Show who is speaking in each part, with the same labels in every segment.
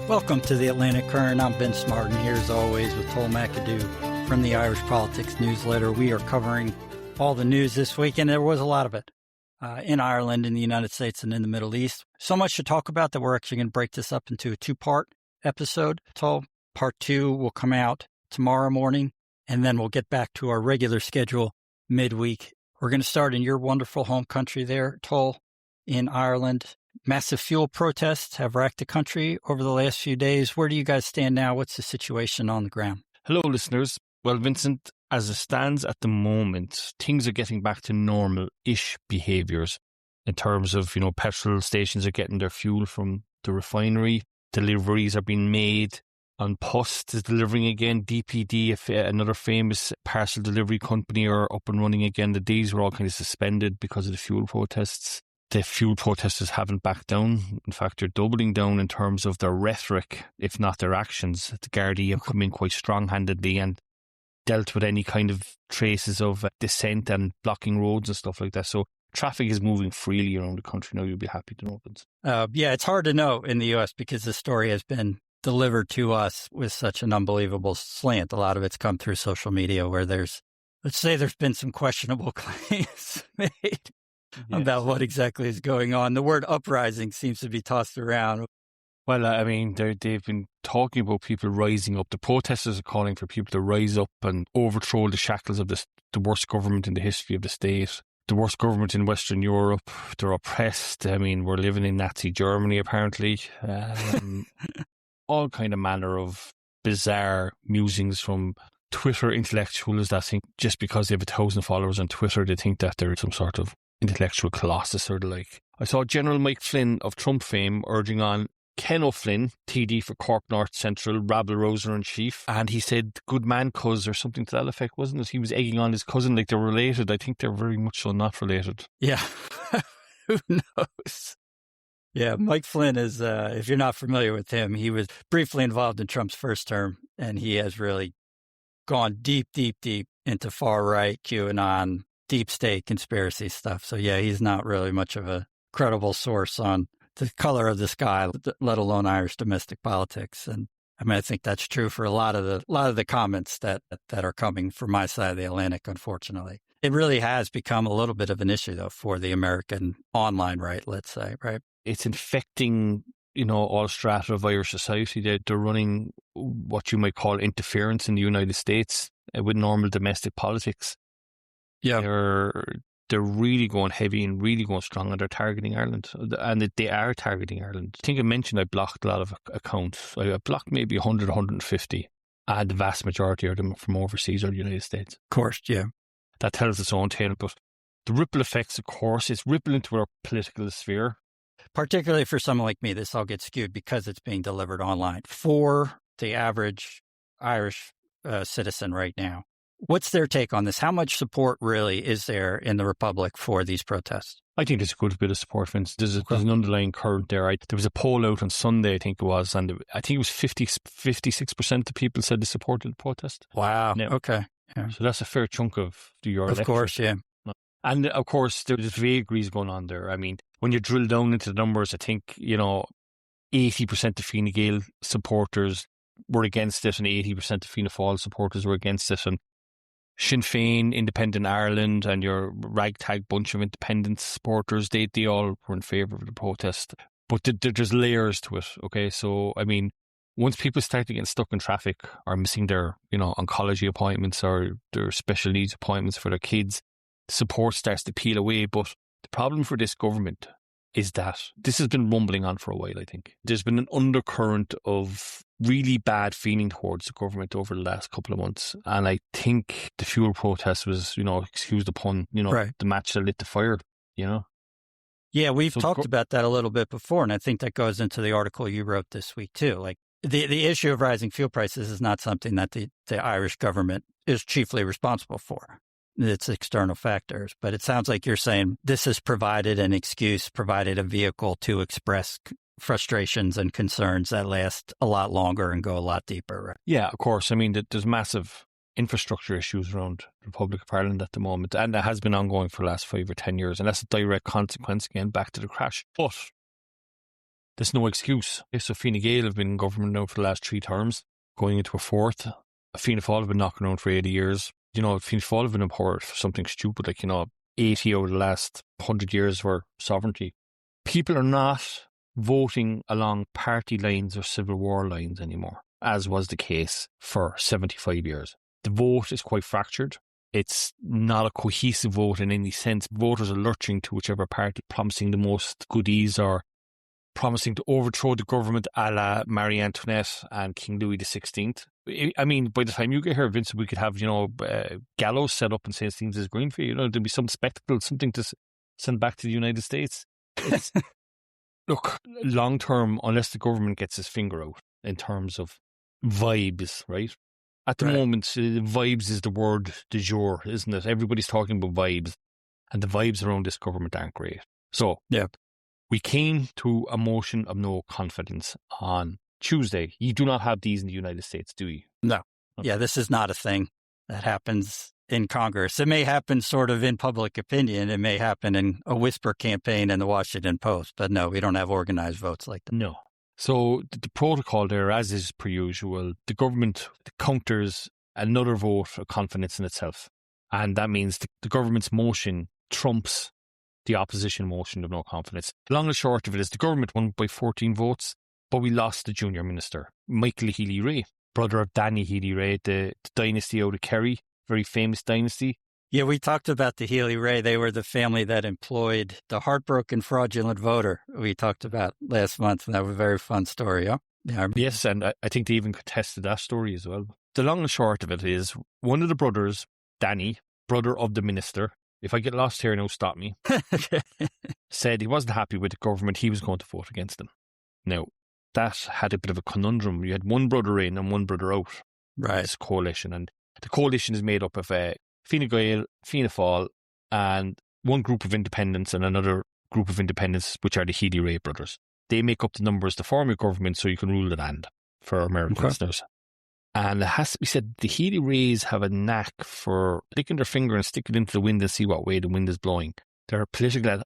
Speaker 1: Welcome to the Atlantic Current. I'm Ben Smartin here as always with Toll McAdoo from the Irish Politics newsletter. We are covering all the news this week, and there was a lot of it in Ireland, in the United States, and in the Middle East. So much to talk about that we're actually going to break this up into a two-part episode. Toll, part 2 will come out tomorrow morning, and then we'll get back to our regular schedule midweek. We're going to start in your wonderful home country there, Toll, in Ireland. Massive fuel protests have racked the country over the last few days. Where do you guys stand now? What's the situation on the ground?
Speaker 2: Hello, listeners. Well, Vincent, as it stands at the moment, things are getting back to normal-ish behaviours in terms of, petrol stations are getting their fuel from the refinery. Deliveries are being made. On Post is delivering again. DPD, another famous parcel delivery company, are up and running again. The days were all kind of suspended because of the fuel protests. The fuel protesters haven't backed down. In fact, they're doubling down in terms of their rhetoric, if not their actions. The Gardaí have come in quite strong-handedly and dealt with any kind of traces of dissent and blocking roads and stuff like that. So traffic is moving freely around the country now. You'll be happy to know this.
Speaker 1: Yeah, it's hard to know in the U.S. because the story has been delivered to us with such an unbelievable slant. A lot of it's come through social media where there's been some questionable claims made. Yes. About what exactly is going on. The word uprising seems to be tossed around.
Speaker 2: Well, they've been talking about people rising up. The protesters are calling for people to rise up and overthrow the shackles of the worst government in the history of the state. The worst government in Western Europe. They're oppressed. We're living in Nazi Germany, apparently. All kind of manner of bizarre musings from Twitter intellectuals that think just because they have 1,000 followers on Twitter, they think that they're some sort of intellectual colossus or the like. I saw General Mike Flynn of Trump fame urging on Ken O'Flynn, TD for Cork North Central, rabble-rouser in chief, and he said, good man cuz, or something to that effect, wasn't it? He was egging on his cousin like they're related. I think they're very much so not related.
Speaker 1: Yeah, who knows? Yeah, Mike Flynn is, if you're not familiar with him, he was briefly involved in Trump's first term, and he has really gone deep into far-right QAnon, deep state conspiracy stuff. So yeah, he's not really much of a credible source on the color of the sky, let alone Irish domestic politics. And I think that's true for a lot of the comments that are coming from my side of the Atlantic, unfortunately. It really has become a little bit of an issue though for the American online right, let's say, right?
Speaker 2: It's infecting, all strata of Irish society. They're running what you might call interference in the United States with normal domestic politics. Yeah, they're really going heavy and really going strong, and they're targeting Ireland, and they are targeting Ireland. I think I mentioned I blocked a lot of accounts. I blocked maybe 100, 150, and the vast majority of them from overseas or the United States.
Speaker 1: Of course, yeah.
Speaker 2: That tells its own tale, but the ripple effects, of course, it's rippling into our political sphere.
Speaker 1: Particularly for someone like me, this all gets skewed because it's being delivered online. For the average Irish citizen right now, what's their take on this? How much support really is there in the Republic for these protests?
Speaker 2: I think there's a good bit of support, Vince. There's an underlying current there. There was a poll out on Sunday, I think it was, and I think it was 56% of people said they supported the protest.
Speaker 1: Wow. Now, okay. Yeah.
Speaker 2: So that's a fair chunk of your election.
Speaker 1: Of course, yeah.
Speaker 2: And of course, there's vagaries going on there. When you drill down into the numbers, I think, 80% of Fine Gael supporters were against it and 80% of Fianna Fáil supporters were against it. And Sinn Féin, Independent Ireland, and your ragtag bunch of independent supporters, they all were in favour of the protest. But there's layers to it, okay? So, once people start to get stuck in traffic or missing their, oncology appointments or their special needs appointments for their kids, support starts to peel away. But the problem for this government is that this has been rumbling on for a while, I think. There's been an undercurrent of really bad feeling towards the government over the last couple of months. And I think the fuel protest was, excuse the pun, right, the match that lit the fire,
Speaker 1: Yeah, we've talked about that a little bit before, and I think that goes into the article you wrote this week too. Like the issue of rising fuel prices is not something that the Irish government is chiefly responsible for. It's external factors, but it sounds like you're saying this has provided an excuse, provided a vehicle to express frustrations and concerns that last a lot longer and go a lot deeper. Right?
Speaker 2: Yeah, of course. There's massive infrastructure issues around the Republic of Ireland at the moment, and that has been ongoing for the last 5 or 10 years, and that's a direct consequence, again, back to the crash. But there's no excuse. So Fine Gael have been in government now for the last 3 terms, going into a 4th. Fianna Fáil have been knocking around for 80 years. Fianna Fáil have been abhorred for something stupid, 80 over the last 100 years for sovereignty. People are not voting along party lines or civil war lines anymore, as was the case for 75 years. The vote is quite fractured. It's not a cohesive vote in any sense. Voters are lurching to whichever party, promising the most goodies or promising to overthrow the government a la Marie Antoinette and King Louis XVI. I mean, by the time you get here, Vincent, we could have, gallows set up and say things is green for you. There'd be some spectacle, something to send back to the United States. Look, long term, unless the government gets its finger out in terms of vibes, right? At the moment, vibes is the word du jour, isn't it? Everybody's talking about vibes, and the vibes around this government aren't great. So, we came to a motion of no confidence on Tuesday. You do not have these in the United States, do you?
Speaker 1: No.
Speaker 2: Okay.
Speaker 1: Yeah, this is not a thing that happens in Congress. It may happen sort of in public opinion. It may happen in a whisper campaign in the Washington Post. But no, we don't have organized votes like that.
Speaker 2: No. So the protocol there, as is per usual, the government counters another vote of confidence in itself. And that means the government's motion trumps the opposition motion of no confidence. The long and short of it is the government won by 14 votes, but we lost the junior minister, Michael Healy-Rae, brother of Danny Healy-Rae, the dynasty out of Kerry, very famous dynasty.
Speaker 1: Yeah, we talked about the Healy-Rae. They were the family that employed the heartbroken fraudulent voter we talked about last month. And that was a very fun story, yeah?
Speaker 2: Yes, and I think they even contested that story as well. The long and short of it is one of the brothers, Danny, brother of the minister, if I get lost here, now stop me, said he wasn't happy with the government. He was going to vote against them. Now, that had a bit of a conundrum. You had one brother in and one brother out.
Speaker 1: Right.
Speaker 2: This coalition. And the coalition is made up of Fine Gael, Fianna Fáil, and one group of independents and another group of independents, which are the Healy-Rae brothers. They make up the numbers to form your government so you can rule the land for American listeners. And it has to be said, the Healy-Raes have a knack for licking their finger and sticking it into the wind and see what way the wind is blowing. Their political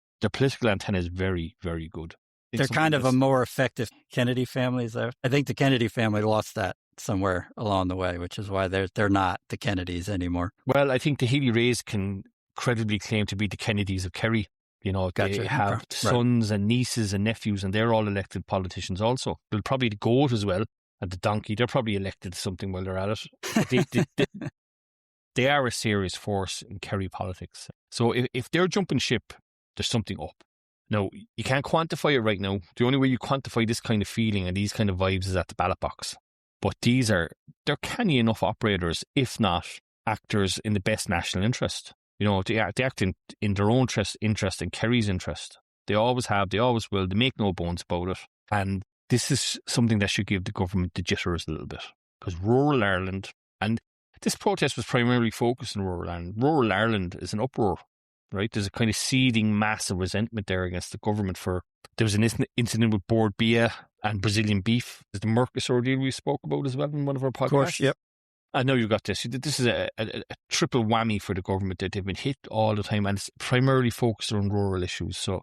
Speaker 2: antenna is very, very good.
Speaker 1: They're kind of a more effective Kennedy family. I think the Kennedy family lost that somewhere along the way, which is why they're not the Kennedys anymore.
Speaker 2: Well, I think the Healy-Raes can credibly claim to be the Kennedys of Kerry. They have sons and nieces and nephews, and they're all elected politicians also. They'll probably the goat as well. And the donkey, they're probably elected to something while they're at it. They are a serious force in Kerry politics. So if they're jumping ship, there's something up. Now, you can't quantify it right now. The only way you quantify this kind of feeling and these kind of vibes is at the ballot box. But they're canny enough operators, if not actors in the best national interest. They act in their own interest and Kerry's interest. They always have, they always will. They make no bones about it. And this is something that should give the government the jitters a little bit. Because rural Ireland, and this protest was primarily focused on rural Ireland. Rural Ireland is an uproar, right? There's a kind of seething mass of resentment there against the government there was an incident with board bia and Brazilian beef. There's the Mercosur deal we spoke about as well in one of our podcasts. Of
Speaker 1: course, yep.
Speaker 2: I know you got this. This is a triple whammy for the government that they've been hit all the time, and it's primarily focused on rural issues. So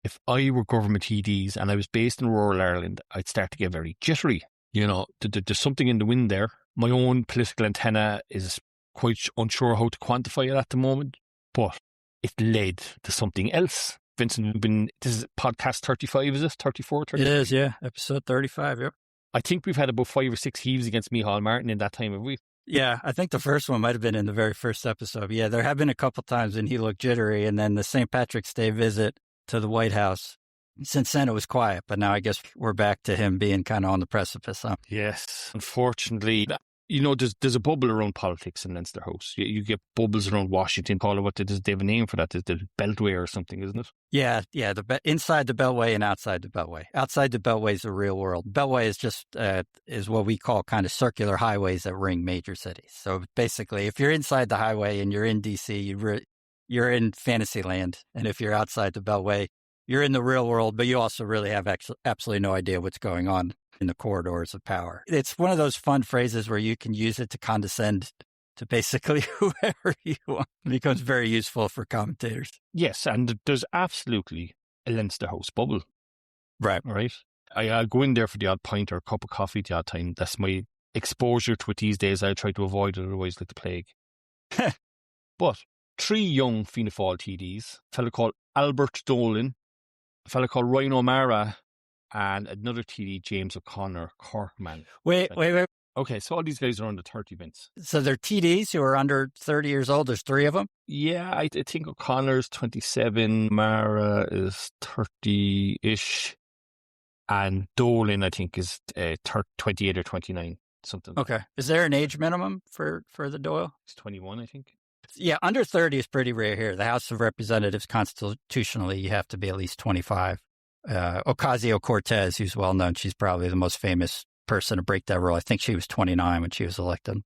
Speaker 2: if I were government TDs and I was based in rural Ireland, I'd start to get very jittery. There's something in the wind there. My own political antenna is quite unsure how to quantify it at the moment, but it led to something else. Vincent, this is podcast 35, is it? 34, 35?
Speaker 1: It is, yeah. Episode 35, yep.
Speaker 2: I think we've had about 5 or 6 heaves against Micheál Martin in that time, have we?
Speaker 1: Yeah, I think the first one might have been in the very first episode. Yeah, there have been a couple times when he looked jittery, and then the St. Patrick's Day visit to the White House. Since then, it was quiet, but now I guess we're back to him being kind of on the precipice. Huh?
Speaker 2: Yes, unfortunately. There's a bubble around politics in Leinster House. You get bubbles around Washington. Call it what they have a name for that. It's the Beltway or something, isn't it?
Speaker 1: Yeah. Inside the Beltway and outside the Beltway. Outside the Beltway is the real world. Beltway is just is what we call kind of circular highways that ring major cities. So basically, if you're inside the highway and you're in DC, you're in fantasy land, and if you're outside the Beltway, you're in the real world. But you also really have absolutely no idea what's going on in the corridors of power. It's one of those fun phrases where you can use it to condescend to basically whoever you want. It becomes very useful for commentators.
Speaker 2: Yes, and there's absolutely a Leinster House bubble.
Speaker 1: Right.
Speaker 2: Right. I'll go in there for the odd pint or a cup of coffee at the odd time. That's my exposure to it these days. I try to avoid it otherwise like the plague. But 3 young Fianna Fáil TDs, a fellow called Albert Dolan, a fellow called Ryan O'Mara, and another TD, James O'Connor, Corkman.
Speaker 1: Wait.
Speaker 2: Okay, so all these guys are under 30, Vince.
Speaker 1: So they're TDs who are under 30 years old. There's 3 of them?
Speaker 2: Yeah, I think O'Connor's 27, Mara is 30-ish, and Dolan, I think, is 28 or 29, something.
Speaker 1: Okay. Is there an age minimum for the Doyle?
Speaker 2: He's 21, I think.
Speaker 1: Yeah, under 30 is pretty rare here. The House of Representatives, constitutionally, you have to be at least 25. Ocasio-Cortez, who's well known, she's probably the most famous person to break that rule. I think she was 29 when she was elected.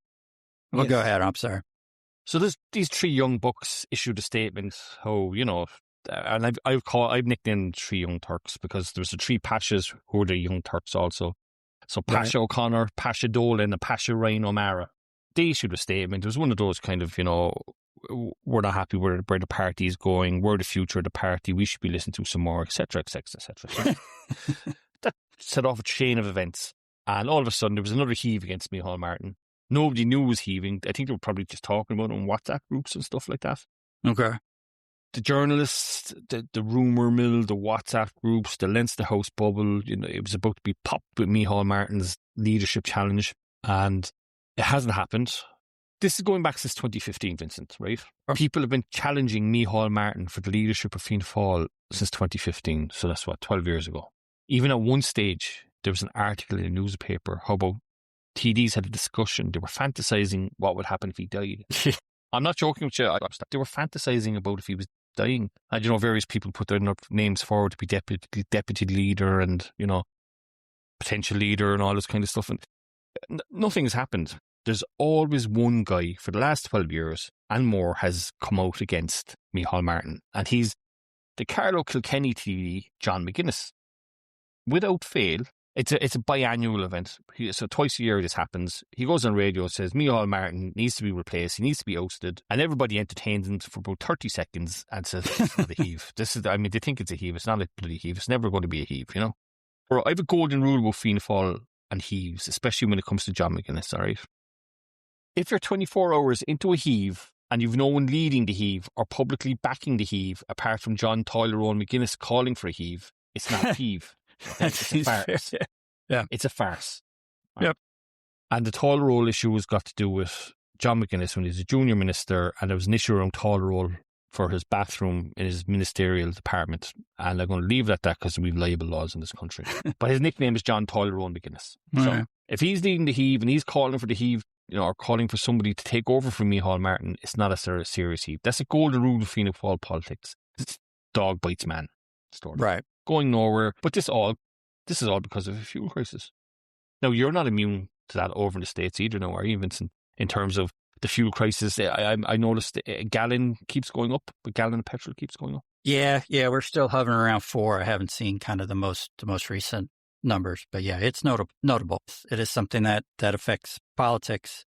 Speaker 1: Well,
Speaker 2: Yes.
Speaker 1: Go ahead. I'm sorry.
Speaker 2: So these 3 young bucks issued a statement. How, and I've nicknamed 3 young Turks because there was the 3 Pashas who were the young Turks also. So Pasha O'Connor, Pasha Dolan, and Pasha Ryan O'Mara. They issued a statement. It was one of those kind of, we're not happy where the party is going. We're the future of the party. We should be listening to some more, etc., etc., etc. That set off a chain of events. And all of a sudden, there was another heave against Micheál Martin. Nobody knew it was heaving. I think they were probably just talking about it on WhatsApp groups and stuff like that.
Speaker 1: Okay.
Speaker 2: The journalists, the rumour mill, the WhatsApp groups, the Leinster House bubble, it was about to be popped with Micheál Martin's leadership challenge. And it hasn't happened. This is going back since 2015, Vincent, right? People have been challenging Micheál Martin for the leadership of Fianna Fáil since 2015. So that's 12 years ago. Even at one stage, there was an article in a newspaper how about TDs had a discussion. They were fantasizing what would happen if he died. I'm not joking with you. They were fantasizing about if he was dying. And, various people put their names forward to be deputy leader and, potential leader and all this kind of stuff. And nothing has happened. There's always one guy for the last 12 years and more has come out against Micheál Martin. And he's the Carlow Kilkenny TD, John McGuinness. Without fail, it's a biannual event. So twice a year this happens. He goes on radio, says Micheál Martin needs to be replaced. He needs to be ousted. And everybody entertains him for about 30 seconds and says, it's not a heave. They think it's a heave. It's not a bloody heave. It's never going to be a heave, Or I have a golden rule about Fianna Fáil and heaves, especially when it comes to John McGuinness, all right? If you're 24 hours into a heave and you've no one leading the heave or publicly backing the heave, apart from John Tyler-Owen McGuinness calling for a heave, it's not a heave. It's a farce.
Speaker 1: Yeah.
Speaker 2: It's a farce.
Speaker 1: Yep.
Speaker 2: And the toilet roll issue has got to do with John McGuinness when he was a junior minister, and there was an issue around toilet roll for his bathroom in his ministerial department. And I'm going to leave it at that because we have libel laws in this country. But his nickname is John Tyler-Owen McGuinness. So if he's leading the heave and he's calling for the heave, or calling for somebody to take over from Micheál Martin, it's not a serious heave. That's a golden rule of Fianna Fáil politics. It's dog bites man story.
Speaker 1: Right.
Speaker 2: Going nowhere. But this is all because of a fuel crisis. Now, you're not immune to that over in the States either now, are you, Vincent? In terms of the fuel crisis, I noticed a gallon keeps going up. A gallon of petrol keeps going up.
Speaker 1: Yeah, we're still hovering around 4. I haven't seen kind of the most recent numbers, but yeah, it's notable. It is something that affects politics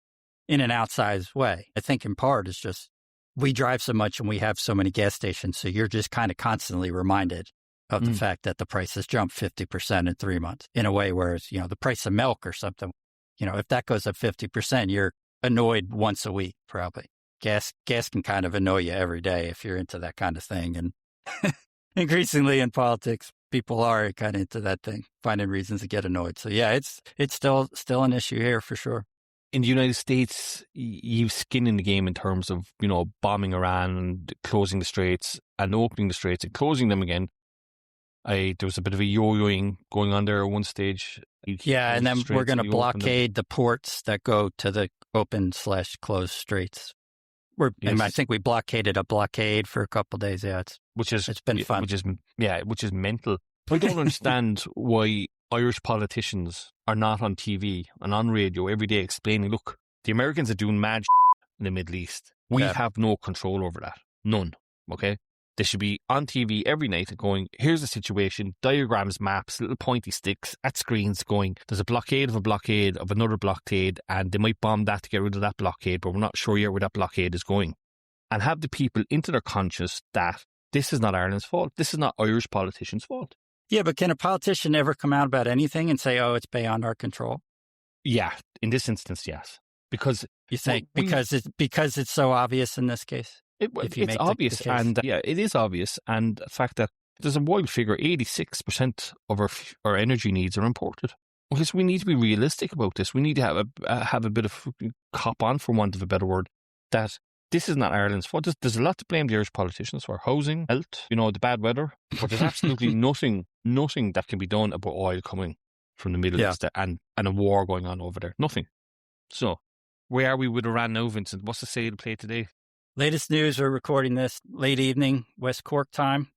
Speaker 1: in an outsized way. I think in part it's just we drive so much and we have so many gas stations, so you're just kind of constantly reminded of the fact that the price has jumped 50% in 3 months in a way, whereas, the price of milk or something, if that goes up 50%, you're annoyed once a week, probably. Gas can kind of annoy you every day if you're into that kind of thing. And increasingly in politics, people are kind of into that thing, finding reasons to get annoyed. So yeah, it's still an issue here for sure.
Speaker 2: In the United States, you've skin in the game in terms of, bombing Iran and closing the straits and opening the straits and closing them again. There was a bit of a yo-yoing going on there at one stage.
Speaker 1: Yeah, and then we're going to blockade the ports that go to the open/closed straits. I think we blockaded a blockade for a couple of days. Yeah, it's been fun. Which
Speaker 2: is mental. I don't understand why Irish politicians are not on TV and on radio every day explaining, look, the Americans are doing mad in the Middle East. We have no control over that. None. Okay? They should be on TV every night going, here's the situation, diagrams, maps, little pointy sticks at screens going, there's a blockade of another blockade, and they might bomb that to get rid of that blockade, but we're not sure yet where that blockade is going. And have the people into their conscience that this is not Ireland's fault. This is not Irish politicians' fault.
Speaker 1: Yeah, but can a politician ever come out about anything and say, oh, it's beyond our control?
Speaker 2: Yeah, in this instance, yes. Because
Speaker 1: you think because it's so obvious in this case?
Speaker 2: It's obvious, and it is obvious, and the fact that there's a wild figure: 86% of our energy needs are imported. Because we need to be realistic about this. We need to have a bit of cop on, for want of a better word, that this is not Ireland's fault. There's a lot to blame the Irish politicians for: housing, health, the bad weather. But there's absolutely nothing that can be done about oil coming from the Middle East and a war going on over there. Nothing. So, where are we with Iran now, Vincent? What's the state of play today?
Speaker 1: Latest news, we're recording this late evening, West Cork time.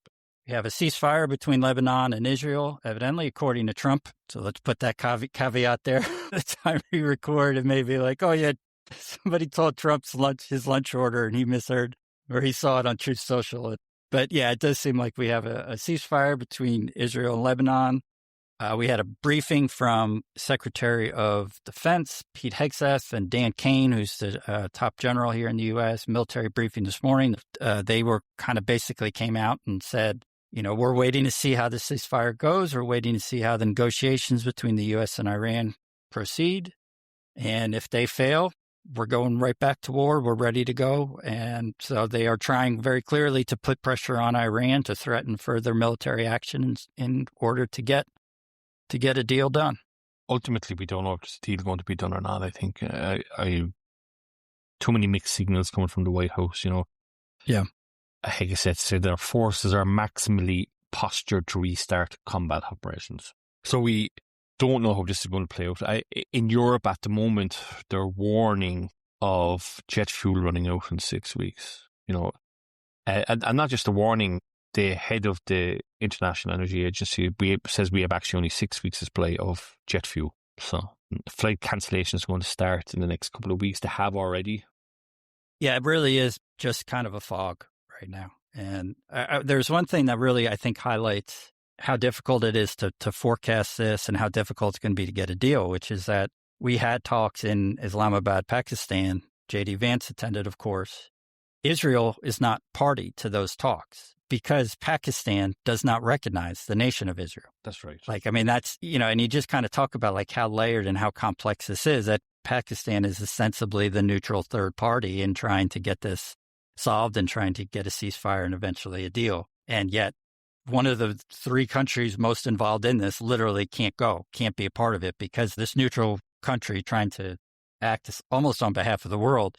Speaker 1: We have a ceasefire between Lebanon and Israel, evidently, according to Trump. So let's put that caveat there. The time we record, it may be like, oh, yeah, somebody told Trump's his lunch order and he misheard, or he saw it on Truth Social. But yeah, it does seem like we have a ceasefire between Israel and Lebanon. We had a briefing from Secretary of Defense, Pete Hegseth, and Dan Kane, who's the top general here in the U.S., military briefing this morning. They were kind of basically came out and said, we're waiting to see how the ceasefire goes. We're waiting to see how the negotiations between the U.S. and Iran proceed. And if they fail, we're going right back to war. We're ready to go. And so they are trying very clearly to put pressure on Iran to threaten further military action in order to get a deal done.
Speaker 2: Ultimately, we don't know if this deal is going to be done or not. I think too many mixed signals coming from the White House,
Speaker 1: Yeah.
Speaker 2: Hegseth said their forces are maximally postured to restart combat operations. So we don't know how this is going to play out. In Europe at the moment, they're warning of jet fuel running out in 6 weeks. And not just a warning. The head of the International Energy Agency says we have actually only 6 weeks' supply of jet fuel. So flight cancellations are going to start in the next couple of weeks. They have already.
Speaker 1: Yeah, it really is just kind of a fog right now. And there's one thing that really, I think, highlights how difficult it is to forecast this and how difficult it's going to be to get a deal, which is that we had talks in Islamabad, Pakistan. J.D. Vance attended, of course. Israel is not party to those talks, because Pakistan does not recognize the nation of Israel.
Speaker 2: That's right.
Speaker 1: That's, and you just kind of talk about how layered and how complex this is, that Pakistan is ostensibly the neutral third party in trying to get this solved and trying to get a ceasefire and eventually a deal. And yet one of the three countries most involved in this literally can't be a part of it, because this neutral country trying to act almost on behalf of the world,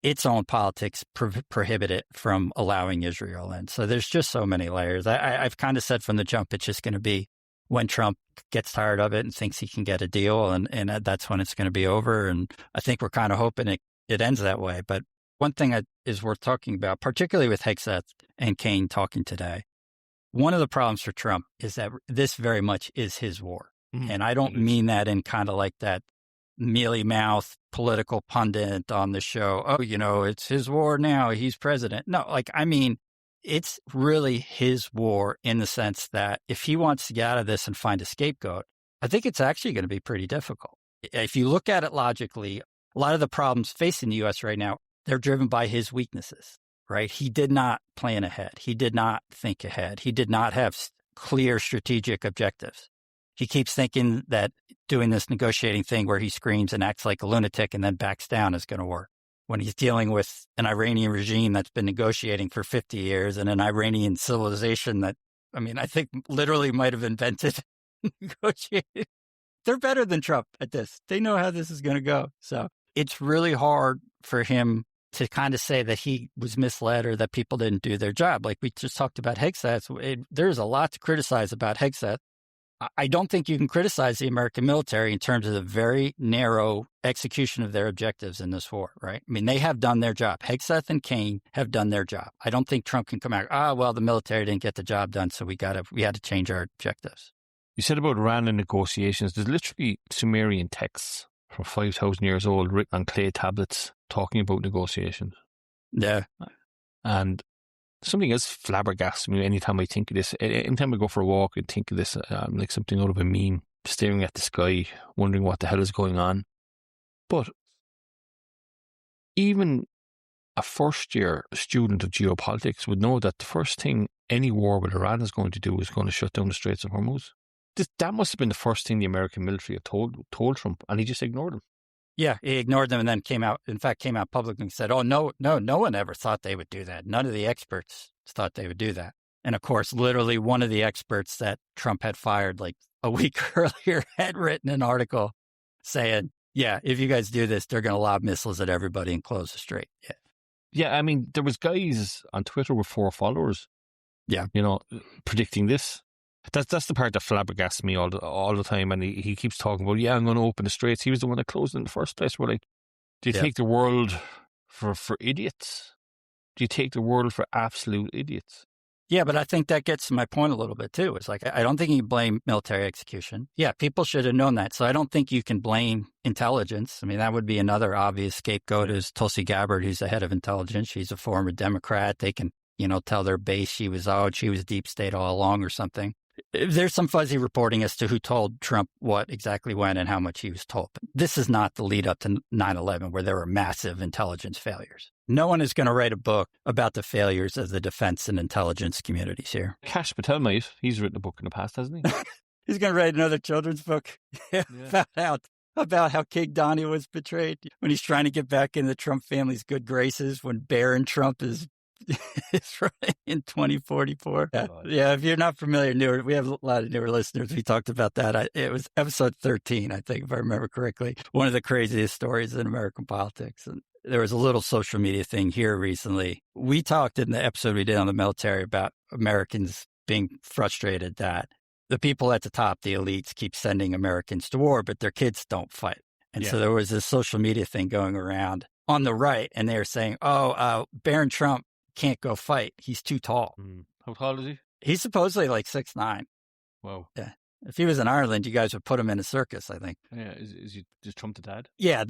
Speaker 1: its own politics prohibit it from allowing Israel in. So there's just so many layers. I've kind of said from the jump, it's just going to be when Trump gets tired of it and thinks he can get a deal, and that's when it's going to be over. And I think we're kind of hoping it ends that way. But one thing that is worth talking about, particularly with Hegseth and Kane talking today, one of the problems for Trump is that this very much is his war. And I don't mean that in kind of like that mealy-mouthed political pundit on the show. Oh, it's his war now. He's president. No, I mean, it's really his war in the sense that if he wants to get out of this and find a scapegoat, I think it's actually going to be pretty difficult. If you look at it logically, a lot of the problems facing the U.S. right now, they're driven by his weaknesses, right? He did not plan ahead. He did not think ahead. He did not have clear strategic objectives. He keeps thinking that doing this negotiating thing where he screams and acts like a lunatic and then backs down is going to work. When he's dealing with an Iranian regime that's been negotiating for 50 years and an Iranian civilization that, I think literally might have invented negotiating. They're better than Trump at this. They know how this is going to go. So it's really hard for him to kind of say that he was misled or that people didn't do their job. Like we just talked about Hegseth. There's a lot to criticize about Hegseth. I don't think you can criticize the American military in terms of the very narrow execution of their objectives in this war, right? They have done their job. Hegseth and Kane have done their job. I don't think Trump can come out, the military didn't get the job done, so we had to change our objectives.
Speaker 2: You said about Iran and negotiations. There's literally Sumerian texts from 5,000 years old written on clay tablets talking about negotiations.
Speaker 1: Yeah.
Speaker 2: And something else flabbergasts me anytime I think of this. Anytime I go for a walk and think of this, like something out of a meme, staring at the sky, wondering what the hell is going on. But even a first-year student of geopolitics would know that the first thing any war with Iran is going to do is going to shut down the Straits of Hormuz. That must have been the first thing the American military had told Trump, and he just ignored them.
Speaker 1: Yeah, he ignored them and then came out publicly and said, oh, no one ever thought they would do that. None of the experts thought they would do that. And of course, literally one of the experts that Trump had fired like a week earlier had written an article saying, yeah, if you guys do this, they're going to lob missiles at everybody and close the strait. Yeah.
Speaker 2: Yeah, I mean, there was guys on Twitter with 4 followers.
Speaker 1: Yeah.
Speaker 2: Predicting this. That's the part that flabbergasts me all the time. And he keeps talking about, I'm going to open the straits. He was the one that closed it in the first place. We're like, do you take the world for idiots? Do you take the world for absolute idiots?
Speaker 1: Yeah, but I think that gets to my point a little bit too. It's like, I don't think you can blame military execution. Yeah, people should have known that. So I don't think you can blame intelligence. I mean, that would be another obvious scapegoat is Tulsi Gabbard, who's the head of intelligence. She's a former Democrat. They can, tell their base she was deep state all along or something. There's some fuzzy reporting as to who told Trump what exactly when and how much he was told. But this is not the lead up to 9/11 where there were massive intelligence failures. No one is going to write a book about the failures of the defense and intelligence communities here.
Speaker 2: Kash Patel might. He's written a book in the past, hasn't he?
Speaker 1: He's going to write another children's book about how King Donnie was betrayed when he's trying to get back in the Trump family's good graces when Barron Trump is running in 2044. Yeah, if you're not familiar, we have a lot of newer listeners. We talked about that. It was episode 13, I think, if I remember correctly. One of the craziest stories in American politics. And there was a little social media thing here recently. We talked in the episode we did on the military about Americans being frustrated that the people at the top, the elites, keep sending Americans to war, but their kids don't fight. And so there was this social media thing going around on the right, and they were saying, Barron Trump can't go fight. He's too tall.
Speaker 2: How tall is he?
Speaker 1: He's supposedly like 6'9".
Speaker 2: Wow.
Speaker 1: Yeah. If he was in Ireland, you guys would put him in a circus, I think.
Speaker 2: Yeah. Is Trump the dad?
Speaker 1: Yeah.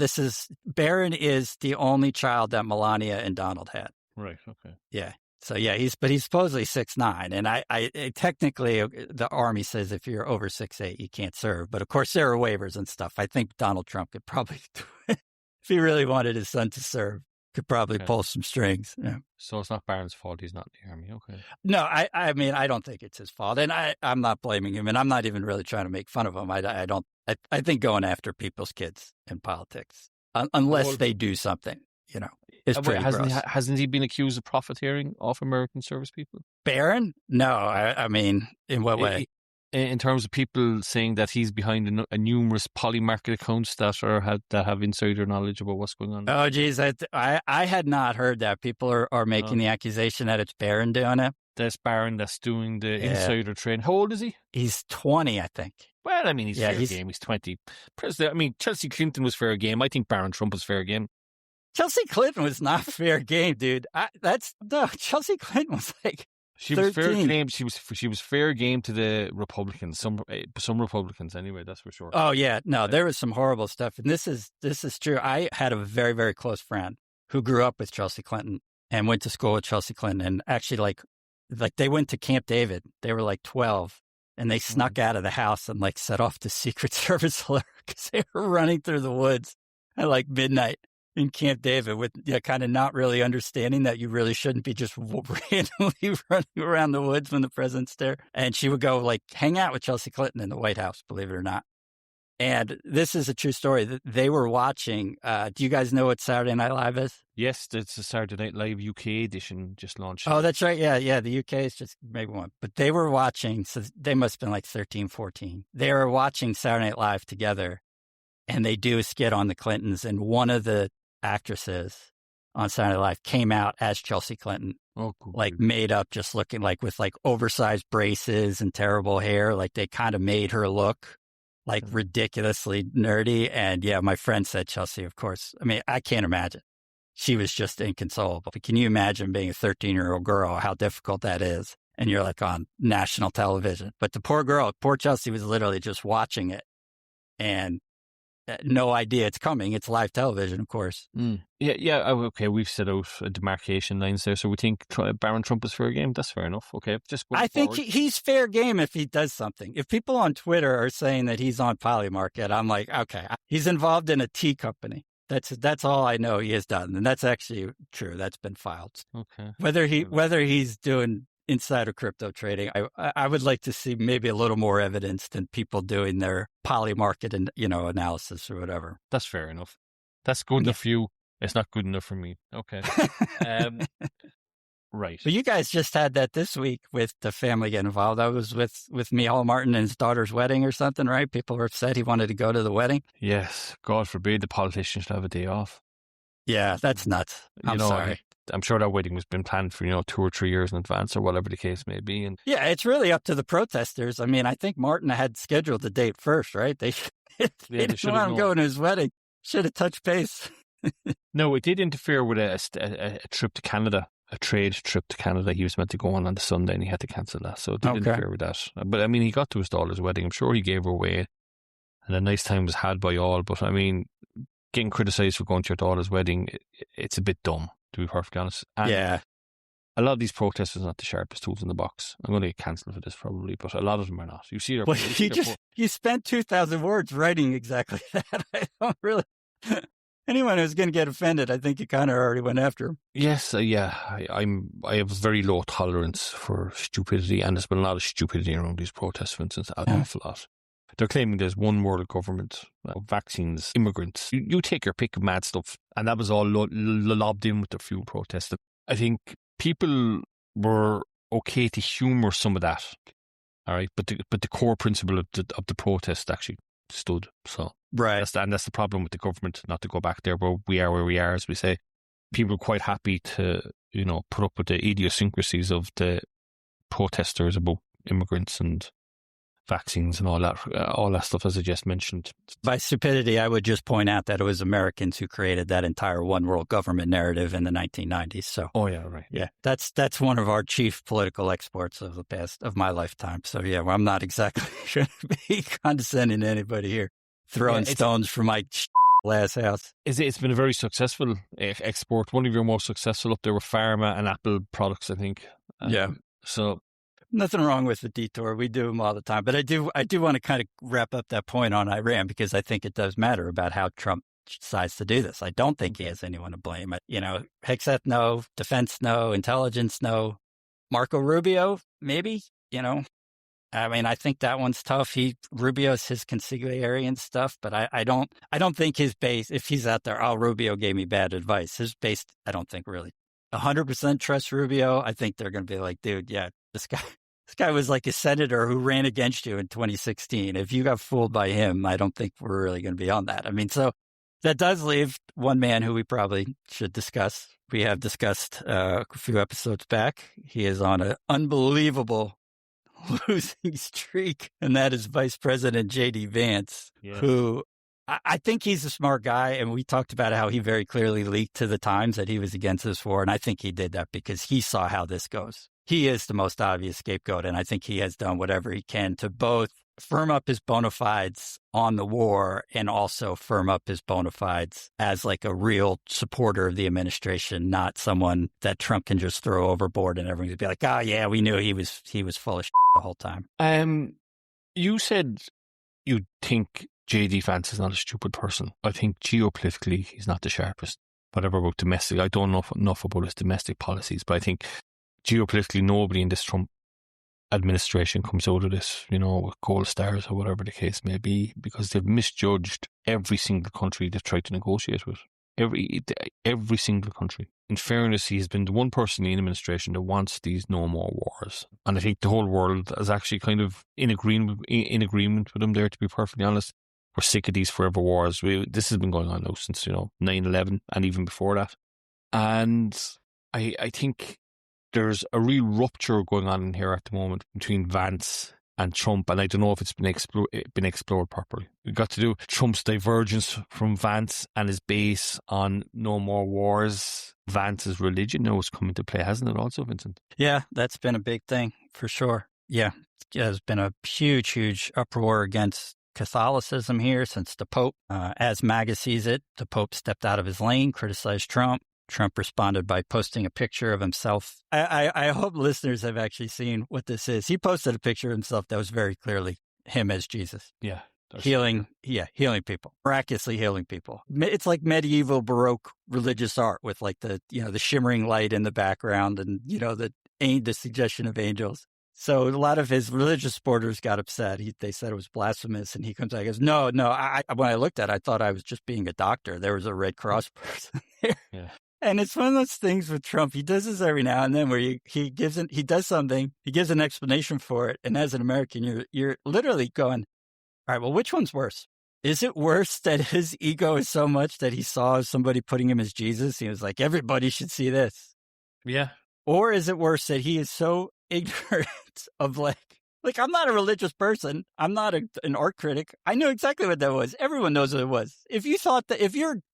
Speaker 1: Barron is the only child that Melania and Donald had.
Speaker 2: Right. Okay.
Speaker 1: Yeah. So yeah, he's supposedly 6'9". And I technically the Army says if you're over 6'8", you can't serve. But of course there are waivers and stuff. I think Donald Trump could probably do it if he really wanted his son to serve. Could probably pull some strings. Yeah.
Speaker 2: So it's not Barron's fault he's not in the Army. Okay.
Speaker 1: No, I mean, I don't think it's his fault. And I'm not blaming him. And I'm not even really trying to make fun of him. I think going after people's kids in politics, unless they do something, is pretty gross.
Speaker 2: Hasn't he been accused of profiteering off American service people?
Speaker 1: Barron? No, I mean, in what way?
Speaker 2: In terms of people saying that he's behind a numerous polymarket accounts that have insider knowledge about what's going on.
Speaker 1: Oh, geez. I had not heard that. People are making the accusation that it's Barron doing it.
Speaker 2: That's Barron that's doing the insider trade. How old is he?
Speaker 1: He's 20, I think.
Speaker 2: Well, I mean, he's fair game. He's 20. Chelsea Clinton was fair game. I think Barron Trump was fair game.
Speaker 1: Chelsea Clinton was not fair game, dude. Chelsea Clinton was like...
Speaker 2: She
Speaker 1: 13.
Speaker 2: was fair game. She was fair game to the Republicans. Some Republicans, anyway. That's for sure.
Speaker 1: Oh yeah, no, there was some horrible stuff, and this is true. I had a very, very close friend who grew up with Chelsea Clinton and went to school with Chelsea Clinton, and actually like they went to Camp David. They were like 12, and they snuck out of the house and like set off the Secret Service alert because they were running through the woods at like midnight in Camp David with kind of not really understanding that you really shouldn't be just randomly running around the woods when the president's there. And she would go like hang out with Chelsea Clinton in the White House, believe it or not. And this is a true story. They were watching. Do you guys know what Saturday Night Live is?
Speaker 2: Yes, it's a Saturday Night Live UK edition just launched.
Speaker 1: Oh, that's right. Yeah. The UK is just maybe one. But they were watching, so they must have been like 13, 14. They were watching Saturday Night Live together, and they do a skit on the Clintons, and one of the actresses on Saturday Night Live came out as Chelsea Clinton, like made up, just looking like with like oversized braces and terrible hair. Like they kind of made her look like ridiculously nerdy. And yeah, my friend said Chelsea, of course. I mean, I can't imagine. She was just inconsolable. But can you imagine being a 13-year-old girl, how difficult that is? And you're like on national television. But the poor Chelsea was literally just watching it and no idea it's coming. It's live television, of course.
Speaker 2: Yeah. Okay, we've set out demarcation lines there. So we think Barron Trump is fair game. That's fair enough. Okay,
Speaker 1: I think he's fair game if he does something. If people on Twitter are saying that he's on Polymarket, I'm like, okay, he's involved in a tea company. That's all I know he has done, and that's actually true. That's been filed.
Speaker 2: Okay.
Speaker 1: Whether he's doing insider crypto trading. I would like to see maybe a little more evidence than people doing their poly market and, analysis or whatever.
Speaker 2: That's fair enough. That's good enough for you. It's not good enough for me. Okay. Right.
Speaker 1: But you guys just had that this week with the family getting involved. That was with Micheál Martin and his daughter's wedding or something, right? People were upset he wanted to go to the wedding.
Speaker 2: Yes. God forbid the politicians should have a day off.
Speaker 1: Yeah, that's nuts. I'm sorry.
Speaker 2: I'm sure that wedding was been planned for, 2 or 3 years in advance or whatever the case may be. And
Speaker 1: yeah, it's really up to the protesters. I mean, I think Martin had scheduled the date first, right? They didn't want him going to his wedding. Should have touched base.
Speaker 2: No, it did interfere with a trip to Canada, a trade trip to Canada. He was meant to go on the Sunday and he had to cancel that. So it did interfere with that. But I mean, he got to his daughter's wedding. I'm sure he gave her away and a nice time was had by all. But I mean, getting criticised for going to your daughter's wedding, it's a bit dumb, to be perfectly honest. And
Speaker 1: yeah.
Speaker 2: A lot of these protesters are not the sharpest tools in the box. I'm going to get cancelled for this probably, but a lot of them are not. You see their...
Speaker 1: Well, you spent 2,000 words writing exactly that. I don't really... Anyone who's going to get offended, I think you kind of already went after him.
Speaker 2: Yes, I have very low tolerance for stupidity, and there's been a lot of stupidity around these protests, for instance, an awful lot. They're claiming there's one world government, vaccines, immigrants. You take your pick of mad stuff, and that was all lobbed in with the fuel protest. I think people were okay to humour some of that, all right, but the core principle of the protest actually stood. So
Speaker 1: right,
Speaker 2: that's the problem with the government. Not to go back there, but we are where we are, as we say. People are quite happy to put up with the idiosyncrasies of the protesters about immigrants and vaccines and all that stuff, as I just mentioned.
Speaker 1: By stupidity, I would just point out that it was Americans who created that entire one world government narrative in the 1990s. So,
Speaker 2: oh yeah, right,
Speaker 1: yeah, that's one of our chief political exports of my lifetime. So yeah, well, I'm not exactly going to be condescending to anybody here, throwing stones from my last house.
Speaker 2: It's been a very successful export. One of your most successful up there with pharma and Apple products, I think.
Speaker 1: Yeah.
Speaker 2: So.
Speaker 1: Nothing wrong with the detour. We do them all the time. But I do want to kind of wrap up that point on Iran, because I think it does matter about how Trump decides to do this. I don't think he has anyone to blame. Hexeth, no. Defense, no. Intelligence, no. Marco Rubio, maybe, I mean, I think that one's tough. Rubio's his consigliere and stuff, but I don't think his base, if he's out there, Rubio gave me bad advice. His base, I don't think really 100% trust Rubio. I think they're going to be like, dude, yeah, this guy was like a senator who ran against you in 2016. If you got fooled by him, I don't think we're really going to be on that. I mean, so that does leave one man who we probably should discuss. We have discussed a few episodes back. He is on an unbelievable losing streak, and that is Vice President J.D. Vance, who I think he's a smart guy, and we talked about how he very clearly leaked to the Times that he was against this war, and I think he did that because he saw how this goes. He is the most obvious scapegoat, and I think he has done whatever he can to both firm up his bona fides on the war and also firm up his bona fides as like a real supporter of the administration, not someone that Trump can just throw overboard and everyone would be like, oh yeah, we knew he was full of shit the whole time.
Speaker 2: You said you think J.D. Vance is not a stupid person. I think geopolitically he's not the sharpest. Whatever about domestic, I don't know enough about his domestic policies, but I think geopolitically nobody in this Trump administration comes out of this, with gold stars or whatever the case may be, because they've misjudged every single country they've tried to negotiate with. Every single country. In fairness, he's been the one person in the administration that wants these no more wars. And I think the whole world is actually kind of in agreement with him there, to be perfectly honest. We're sick of these forever wars. This has been going on now since, 9/11 and even before that. And I think there's a real rupture going on in here at the moment between Vance and Trump, and I don't know if it's been explored properly. We've got to do Trump's divergence from Vance and his base on no more wars. Vance's religion now is coming to play, hasn't it also, Vincent?
Speaker 1: Yeah, that's been a big thing for sure. Yeah, there's been a huge, huge uproar against Catholicism here since the Pope, as MAGA sees it, the Pope stepped out of his lane, criticized Trump. Trump responded by posting a picture of himself. I hope listeners have actually seen what this is. He posted a picture of himself that was very clearly him as Jesus.
Speaker 2: Yeah.
Speaker 1: Healing people, miraculously healing people. It's like medieval Baroque religious art with like the shimmering light in the background and, the aimed a suggestion of angels. So a lot of his religious supporters got upset. They said it was blasphemous. And he comes out and goes, no, when I looked at it, I thought I was just being a doctor. There was a Red Cross person there.
Speaker 2: Yeah.
Speaker 1: And it's one of those things with Trump. He does this every now and then where he does something, he gives an explanation for it. And as an American, you're literally going, all right, well, which one's worse? Is it worse that his ego is so much that he saw somebody putting him as Jesus? He was like, everybody should see this.
Speaker 2: Yeah.
Speaker 1: Or is it worse that he is so ignorant of like I'm not a religious person. I'm not an art critic. I knew exactly what that was. Everyone knows what it was. If you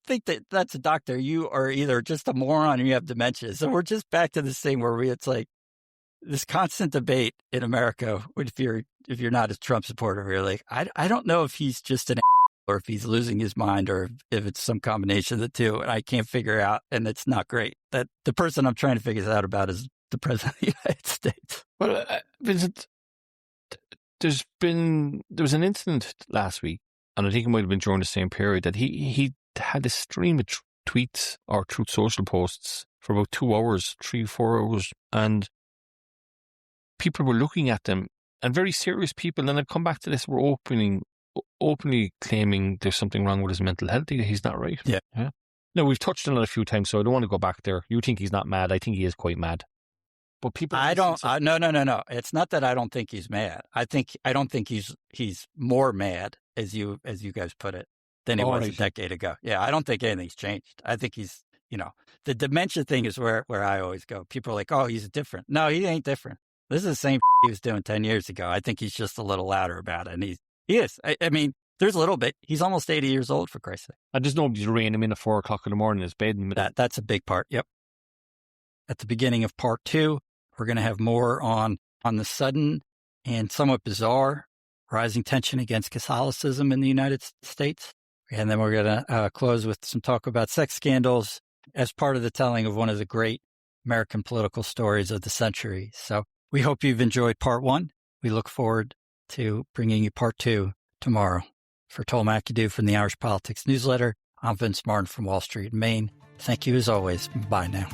Speaker 1: think that that's a doctor, you are either just a moron or you have dementia. So we're just back to this thing where it's like this constant debate in America. If you're not a Trump supporter, you're like, I don't know if he's just an or if he's losing his mind or if it's some combination of the two. And I can't figure out, and it's not great. That the person I'm trying to figure this out about is the president of the United States.
Speaker 2: Well, Vincent, there was an incident last week, and I think it might have been during the same period, that he had a stream of tweets or Truth Social posts for about 2 hours, 3-4 hours, and people were looking at them, and very serious people, and I've come back to this, were openly claiming there's something wrong with his mental health. He's not right.
Speaker 1: Yeah.
Speaker 2: No, we've touched on it a few times, so I don't want to go back there. You think he's not mad? I think he is quite mad. But people,
Speaker 1: no. It's not that I don't think he's mad. I don't think he's more mad, as you guys put it, than he was a decade ago. Yeah, I don't think anything's changed. I think he's, the dementia thing is where I always go. People are like, oh, he's different. No, he ain't different. This is the same he was doing 10 years ago. I think he's just a little louder about it, and he is. I mean, there's a little bit. He's almost 80 years old, for Christ's sake.
Speaker 2: I just nobody's reining him in at 4 o'clock in the morning in his bed.
Speaker 1: That's a big part. Yep. At the beginning of part 2, we're going to have more on the sudden and somewhat bizarre rising tension against Catholicism in the United States. And then we're going to close with some talk about sex scandals as part of the telling of one of the great American political stories of the century. So we hope you've enjoyed part 1. We look forward to bringing you part 2 tomorrow. For Toll McAdoo from the Irish Politics Newsletter, I'm Vince Martin from Wall Street, Maine. Thank you as always. Bye now.